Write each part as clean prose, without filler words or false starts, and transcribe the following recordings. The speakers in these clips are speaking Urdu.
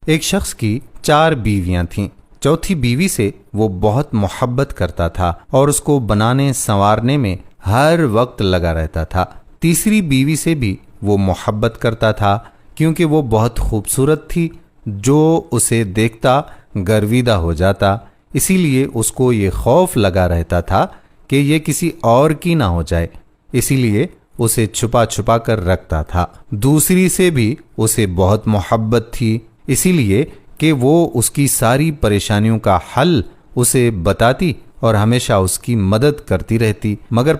ایک شخص کی 4 بیویاں تھیں۔ چوتھی بیوی سے وہ بہت محبت کرتا تھا اور اس کو بنانے سنوارنے میں ہر وقت لگا رہتا تھا۔ تیسری بیوی سے بھی وہ محبت کرتا تھا کیونکہ وہ بہت خوبصورت تھی، جو اسے دیکھتا گرویدہ ہو جاتا، اسی لیے اس کو یہ خوف لگا رہتا تھا کہ یہ کسی اور کی نہ ہو جائے، اسی لیے اسے چھپا چھپا کر رکھتا تھا۔ دوسری سے بھی اسے بہت محبت تھی، اسی لیے کہ وہ اس کی ساری پریشانیوں کا حل اسے بتاتی اور ہمیشہ اس کی مدد کرتی رہتی، مگر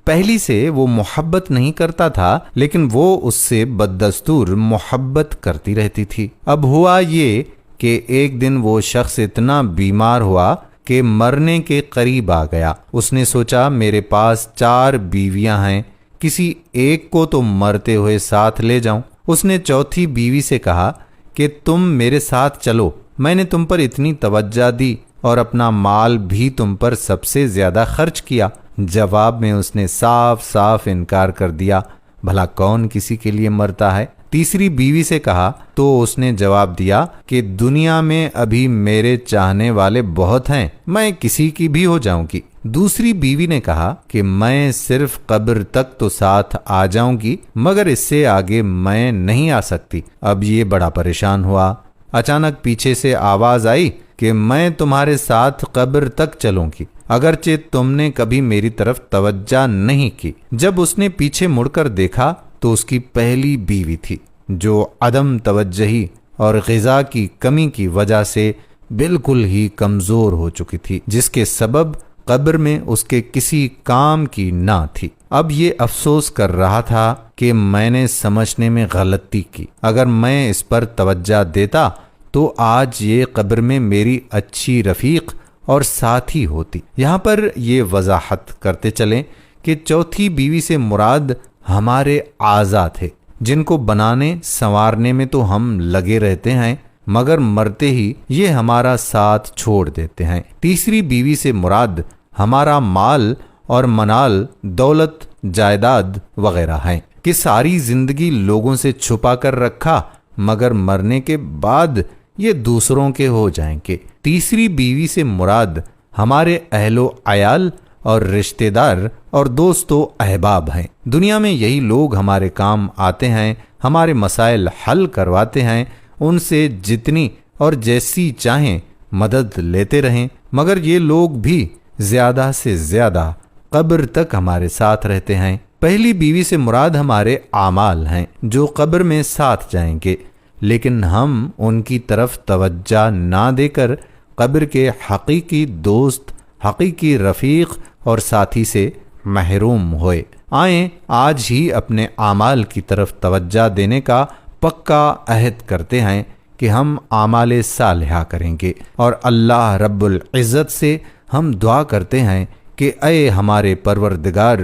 پہلی سے وہ محبت نہیں کرتا تھا، لیکن وہ اس سے بددستور محبت کرتی رہتی تھی۔ اب ہوا یہ کہ ایک دن وہ شخص اتنا بیمار ہوا کہ مرنے کے قریب آ گیا۔ اس نے سوچا میرے پاس 4 بیویاں ہیں، کسی ایک کو تو مرتے ہوئے ساتھ لے جاؤں۔ اس نے چوتھی بیوی سے کہا کہ تم میرے ساتھ چلو، میں نے تم پر اتنی توجہ دی اور اپنا مال بھی تم پر سب سے زیادہ خرچ کیا۔ جواب میں اس نے صاف صاف انکار کر دیا، بھلا کون کسی کے لیے مرتا ہے؟ تیسری بیوی سے کہا تو اس نے جواب دیا کہ دنیا میں ابھی میرے چاہنے والے بہت ہیں، میں کسی کی بھی ہو جاؤں گی۔ دوسری بیوی نے کہا کہ میں صرف قبر تک تو ساتھ آ جاؤں گی، مگر اس سے آگے میں نہیں آ سکتی۔ اب یہ بڑا پریشان ہوا۔ اچانک پیچھے سے آواز آئی کہ میں تمہارے ساتھ قبر تک چلوں گی، اگرچہ تم نے کبھی میری طرف توجہ نہیں کی۔ جب اس نے پیچھے مڑ کر دیکھا تو اس کی پہلی بیوی تھی، جو عدم توجہی اور غذا کی کمی کی وجہ سے بالکل ہی کمزور ہو چکی تھی، جس کے سبب قبر میں اس کے کسی کام کی نہ تھی۔ اب یہ افسوس کر رہا تھا کہ میں نے سمجھنے میں غلطی کی، اگر میں اس پر توجہ دیتا تو آج یہ قبر میں میری اچھی رفیق اور ساتھی ہوتی۔ یہاں پر یہ وضاحت کرتے چلیں کہ چوتھی بیوی سے مراد ہمارے اعضاء تھے، جن کو بنانے سنوارنے میں تو ہم لگے رہتے ہیں، مگر مرتے ہی یہ ہمارا ساتھ چھوڑ دیتے ہیں۔ تیسری بیوی سے مراد ہمارا مال اور منال، دولت، جائیداد وغیرہ ہیں کہ ساری زندگی لوگوں سے چھپا کر رکھا، مگر مرنے کے بعد یہ دوسروں کے ہو جائیں گے۔ تیسری بیوی سے مراد ہمارے اہل و عیال اور رشتہ دار اور دوست و احباب ہیں۔ دنیا میں یہی لوگ ہمارے کام آتے ہیں، ہمارے مسائل حل کرواتے ہیں، ان سے جتنی اور جیسی چاہیں مدد لیتے رہیں، مگر یہ لوگ بھی زیادہ سے زیادہ قبر تک ہمارے ساتھ رہتے ہیں۔ پہلی بیوی سے مراد ہمارے اعمال ہیں، جو قبر میں ساتھ جائیں گے، لیکن ہم ان کی طرف توجہ نہ دے کر قبر کے حقیقی دوست، حقیقی رفیق اور ساتھی سے محروم ہوئے۔ آئیں آج ہی اپنے اعمال کی طرف توجہ دینے کا پکا عہد کرتے ہیں کہ ہم اعمال صالحہ کریں گے، اور اللہ رب العزت سے ہم دعا کرتے ہیں کہ اے ہمارے پروردگار،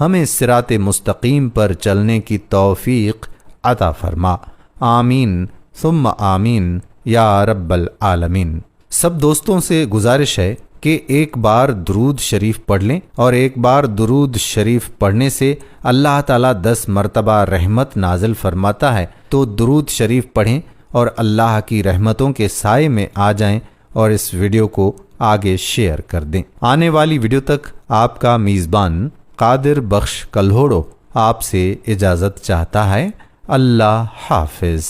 ہمیں صراط مستقیم پر چلنے کی توفیق عطا فرما۔ آمین ثم آمین یا رب العالمین۔ سب دوستوں سے گزارش ہے کہ ایک بار درود شریف پڑھ لیں، اور ایک بار درود شریف پڑھنے سے اللہ تعالیٰ 10 مرتبہ رحمت نازل فرماتا ہے، تو درود شریف پڑھیں اور اللہ کی رحمتوں کے سائے میں آ جائیں، اور اس ویڈیو کو آگے شیئر کر دیں۔ آنے والی ویڈیو تک آپ کا میزبان قادر بخش کلہوڑو آپ سے اجازت چاہتا ہے۔ اللہ حافظ۔